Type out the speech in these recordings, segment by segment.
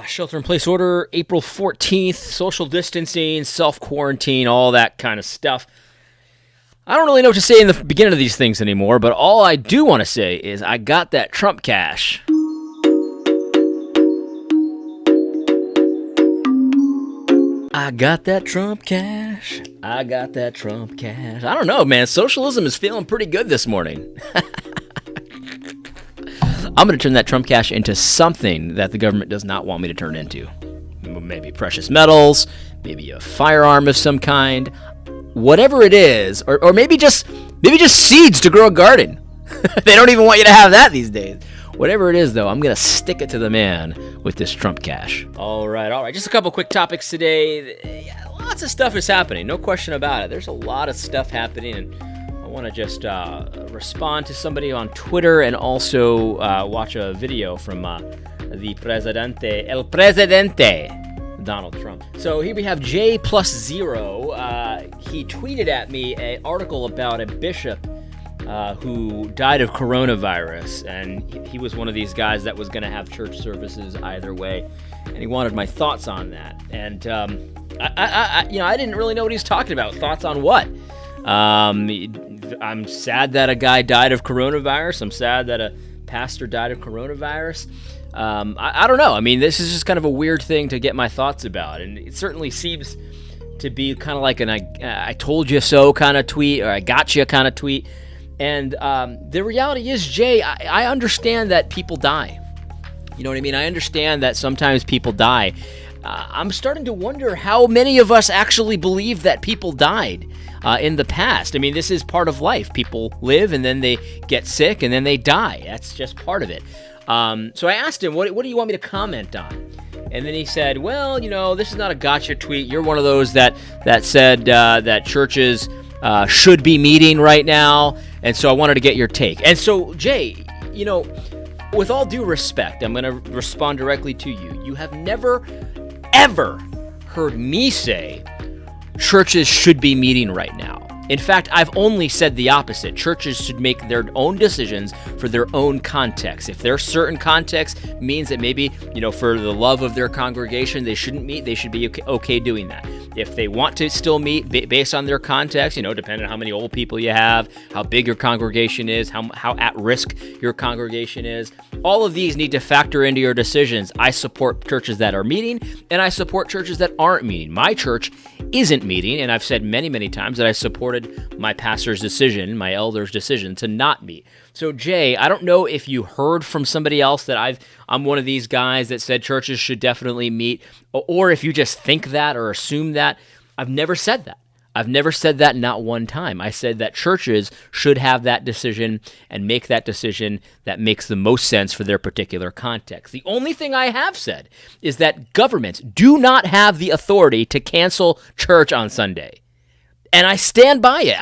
Shelter-in-place order, April 14th, social distancing, self-quarantine, all that kind of stuff. I don't really know what to say in the beginning of these things anymore, but all I do want to say is I got that Trump cash. I got that Trump cash. I got that Trump cash. I don't know, man. Socialism is feeling pretty good this morning. I'm going to turn that Trump cash into something that the government does not want me to turn into. Maybe precious metals, maybe a firearm of some kind, whatever it is, or maybe just seeds to grow a garden. They don't even want you to have that these days. Whatever it is, though, I'm going to stick it to the man with this Trump cash. All right. Just a couple quick topics today. Yeah, lots of stuff is happening, no question about it. There's a lot of stuff happening, and I want to just respond to somebody on Twitter and also watch a video from the El Presidente, Donald Trump. So here we have J+0. He tweeted at me an article about a bishop who died of coronavirus, and he was one of these guys that was going to have church services either way, and he wanted my thoughts on that. And I didn't really know what he was talking about. Thoughts on what? I'm sad that a guy died of coronavirus. I'm sad that a pastor died of coronavirus. I don't know. I mean, this is just kind of a weird thing to get my thoughts about, and it certainly seems to be kind of like an I told you so kind of tweet, or I got you kind of tweet. And the reality is, Jay, I understand that people die. You know what I mean? I understand that sometimes people die. I'm starting to wonder how many of us actually believe that people died in the past. I mean, this is part of life. People live, and then they get sick, and then they die. That's just part of it. So I asked him, what do you want me to comment on? And then he said, well, this is not a gotcha tweet. You're one of those that said that churches should be meeting right now, and so I wanted to get your take. And so, Jay, with all due respect, I'm going to respond directly to you. You have never, ever heard me say churches should be meeting right now. In fact, I've only said the opposite. Churches should make their own decisions for their own context. If their certain context means that maybe, for the love of their congregation, they shouldn't meet, they should be okay doing that. If they want to still meet based on their context, depending on how many old people you have, how big your congregation is, how at risk your congregation is, all of these need to factor into your decisions. I support churches that are meeting, and I support churches that aren't meeting. My church isn't meeting, and I've said many, many times that I supported my pastor's decision, my elder's decision to not meet. So, Jay, I don't know if you heard from somebody else that I'm one of these guys that said churches should definitely meet, or if you just think that or assume that. I've never said that. I've never said that, not one time. I said that churches should have that decision and make that decision that makes the most sense for their particular context. The only thing I have said is that governments do not have the authority to cancel church on Sunday. And I stand by it.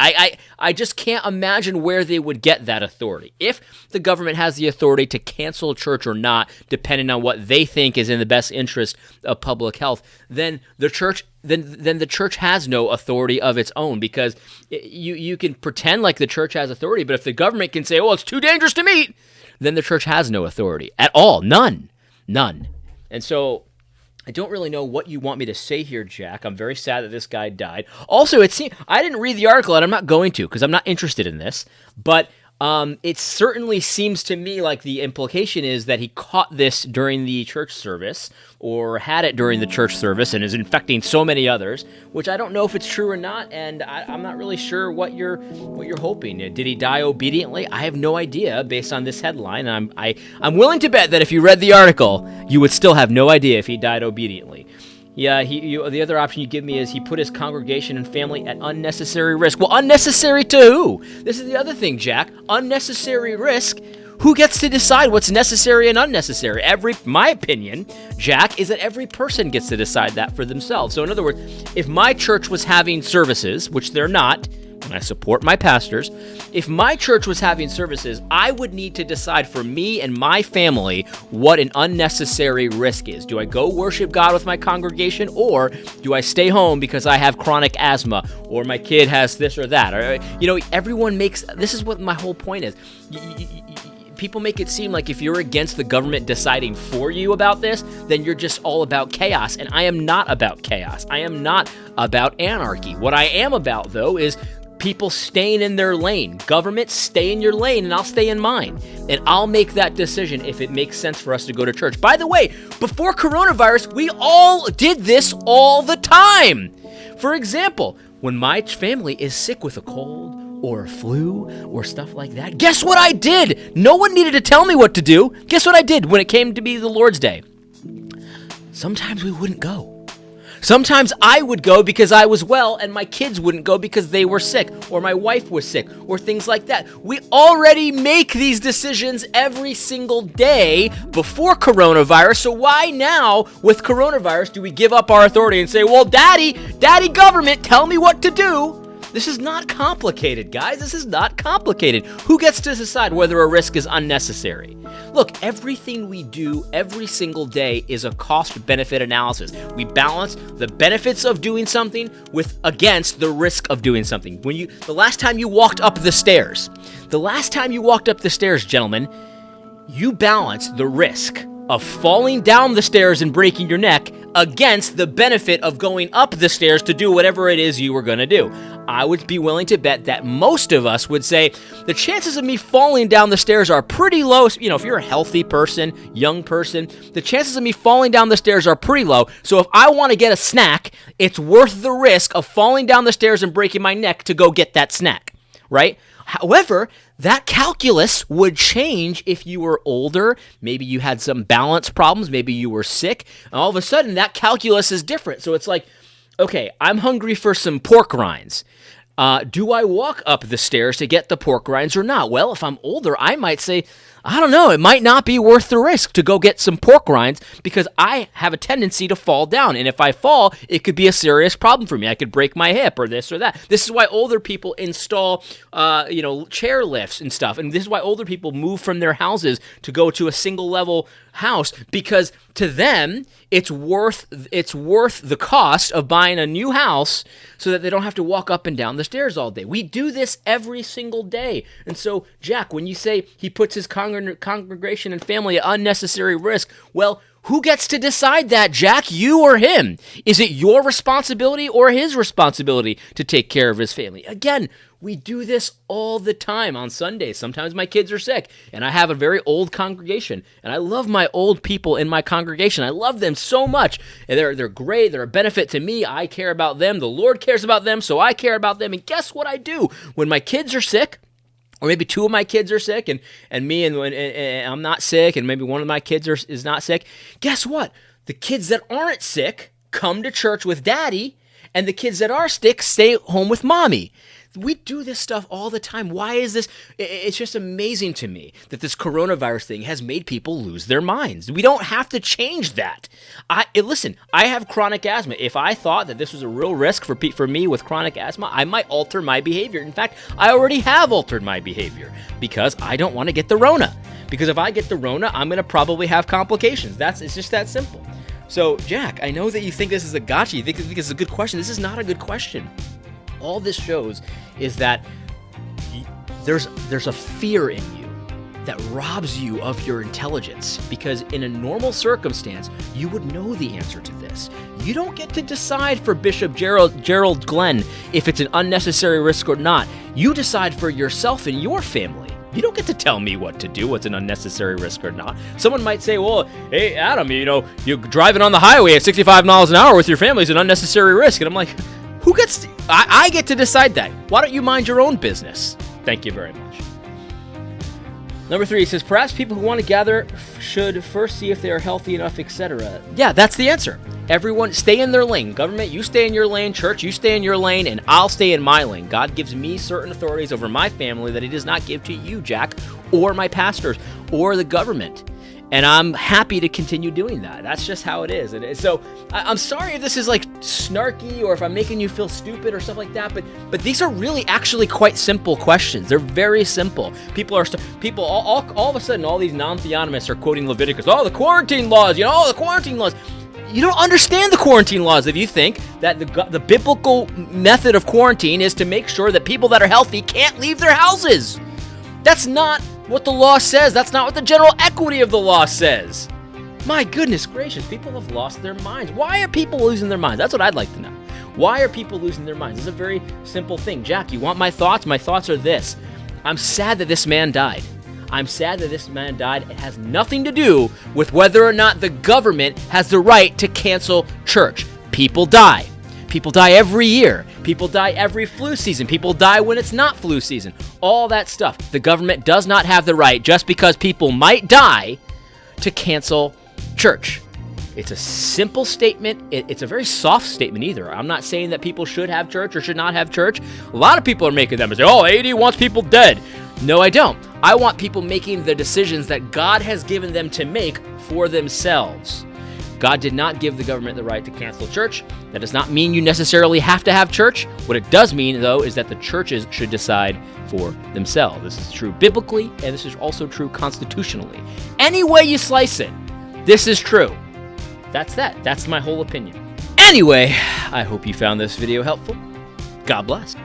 I just can't imagine where they would get that authority. If the government has the authority to cancel a church or not, depending on what they think is in the best interest of public health, then the church has no authority of its own, because you can pretend like the church has authority, but if the government can say, "Oh, it's too dangerous to meet," then the church has no authority at all. None. And so I don't really know what you want me to say here, Jack. I'm very sad that this guy died. Also, I didn't read the article, and I'm not going to because I'm not interested in this, but it certainly seems to me like the implication is that he caught this during the church service or had it during the church service and is infecting so many others, which I don't know if it's true or not, and I'm not really sure what you're hoping. Did he die obediently? I have no idea based on this headline. I'm willing to bet that if you read the article, you would still have no idea if he died obediently. Yeah, the other option you give me is he put his congregation and family at unnecessary risk. Well, unnecessary to who? This is the other thing, Jack. Unnecessary risk. Who gets to decide what's necessary and unnecessary? My opinion, Jack, is that every person gets to decide that for themselves. So in other words, if my church was having services, which they're not, and I support my pastors, if my church was having services, I would need to decide for me and my family what an unnecessary risk is. Do I go worship God with my congregation, or do I stay home because I have chronic asthma, or my kid has this or that? Or, everyone makes, this is what my whole point is. people make it seem like if you're against the government deciding for you about this, then you're just all about chaos. And I am not about chaos. I am not about anarchy. What I am about, though, is people staying in their lane. Government, stay in your lane, and I'll stay in mine. And I'll make that decision if it makes sense for us to go to church. By the way, before coronavirus, we all did this all the time. For example, when my family is sick with a cold or a flu or stuff like that, guess what I did? No one needed to tell me what to do. Guess what I did when it came to be the Lord's Day? Sometimes we wouldn't go. Sometimes I would go because I was well, and my kids wouldn't go because they were sick, or my wife was sick, or things like that. We already make these decisions every single day before coronavirus, so why now, with coronavirus, do we give up our authority and say, well, daddy government, tell me what to do? This is not complicated, guys. This is not complicated. Who gets to decide whether a risk is unnecessary? Look, everything we do every single day is a cost-benefit analysis. We balance the benefits of doing something against the risk of doing something. The last time you walked up the stairs, gentlemen, you balanced the risk of falling down the stairs and breaking your neck against the benefit of going up the stairs to do whatever it is you were going to do. I would be willing to bet that most of us would say the chances of me falling down the stairs are pretty low. You know, if you're a healthy person, young person, the chances of me falling down the stairs are pretty low. So if I want to get a snack, it's worth the risk of falling down the stairs and breaking my neck to go get that snack, right? However, that calculus would change if you were older, maybe you had some balance problems, maybe you were sick, and all of a sudden that calculus is different. So it's like, okay, I'm hungry for some pork rinds. Do I walk up the stairs to get the pork rinds or not? Well, if I'm older, I might say, I don't know, it might not be worth the risk to go get some pork rinds because I have a tendency to fall down. And if I fall, it could be a serious problem for me. I could break my hip or this or that. This is why older people install, chair lifts and stuff. And this is why older people move from their houses to go to a single level house, because to them it's worth the cost of buying a new house so that they don't have to walk up and down the stairs all day. We do this every single day. And so, Jack, when you say he puts his congregation and family at unnecessary risk, well, who gets to decide that, Jack? You or him? Is it your responsibility or his responsibility to take care of his family? Again, we do this all the time on Sundays. Sometimes my kids are sick, and I have a very old congregation, and I love my old people in my congregation. I love them so much, and they're great. They're a benefit to me. I care about them. The Lord cares about them, so I care about them. And guess what I do? When my kids are sick, or maybe two of my kids are sick, and I'm not sick, and maybe one of my kids is not sick, guess what? The kids that aren't sick come to church with daddy, and the kids that are sick stay home with mommy. We do this stuff all the time. Why is this? It's just amazing to me that this coronavirus thing has made people lose their minds. We don't have to change that. Listen, I have chronic asthma. If I thought that this was a real risk for me with chronic asthma, I might alter my behavior. In fact, I already have altered my behavior because I don't want to get the Rona. Because if I get the Rona, I'm going to probably have complications. It's just that simple. So, Jack, I know that you think this is a gotcha. You think this is a good question. This is not a good question. All this shows is that there's a fear in you that robs you of your intelligence, because in a normal circumstance, you would know the answer to this. You don't get to decide for Bishop Gerald Glenn if it's an unnecessary risk or not. You decide for yourself and your family. You don't get to tell me what to do, what's an unnecessary risk or not. Someone might say, well, hey, Adam, you're driving on the highway at 65 miles an hour with your family is an unnecessary risk. And I'm like, who gets to, I get to decide that. Why don't you mind your own business? Thank you very much. Number 3 says, perhaps people who want to gather should first see if they are healthy enough, etc. Yeah, that's the answer. Everyone stay in their lane. Government, you stay in your lane. Church, you stay in your lane, and I'll stay in my lane. God gives me certain authorities over my family that he does not give to you, Jack, or my pastors, or the government. And I'm happy to continue doing that. That's just how it is. So I'm sorry if this is like snarky or if I'm making you feel stupid or stuff like that, but these are really actually quite simple questions. They're very simple. People all of a sudden, all these non-theonomists are quoting Leviticus. Oh, the quarantine laws, the quarantine laws. You don't understand the quarantine laws if you think that the biblical method of quarantine is to make sure that people that are healthy can't leave their houses. That's not what the law says. That's not what the general equity of the law says. My goodness gracious, people have lost their minds. Why are people losing their minds? That's what I'd like to know. Why are people losing their minds? It's a very simple thing. Jack, you want my thoughts? My thoughts are this. I'm sad that this man died. I'm sad that this man died. It has nothing to do with whether or not the government has the right to cancel church. People die. People die every year. People die every flu season. People die when it's not flu season. All that stuff. The government does not have the right, just because people might die, to cancel church. It's a simple statement. It's a very soft statement either. I'm not saying that people should have church or should not have church. A lot of people are making them and say, oh, AD wants people dead. No, I don't. I want people making the decisions that God has given them to make for themselves. God did not give the government the right to cancel church. That does not mean you necessarily have to have church. What it does mean, though, is that the churches should decide for themselves. This is true biblically, and this is also true constitutionally. Any way you slice it, this is true. That's that. That's my whole opinion. Anyway, I hope you found this video helpful. God bless.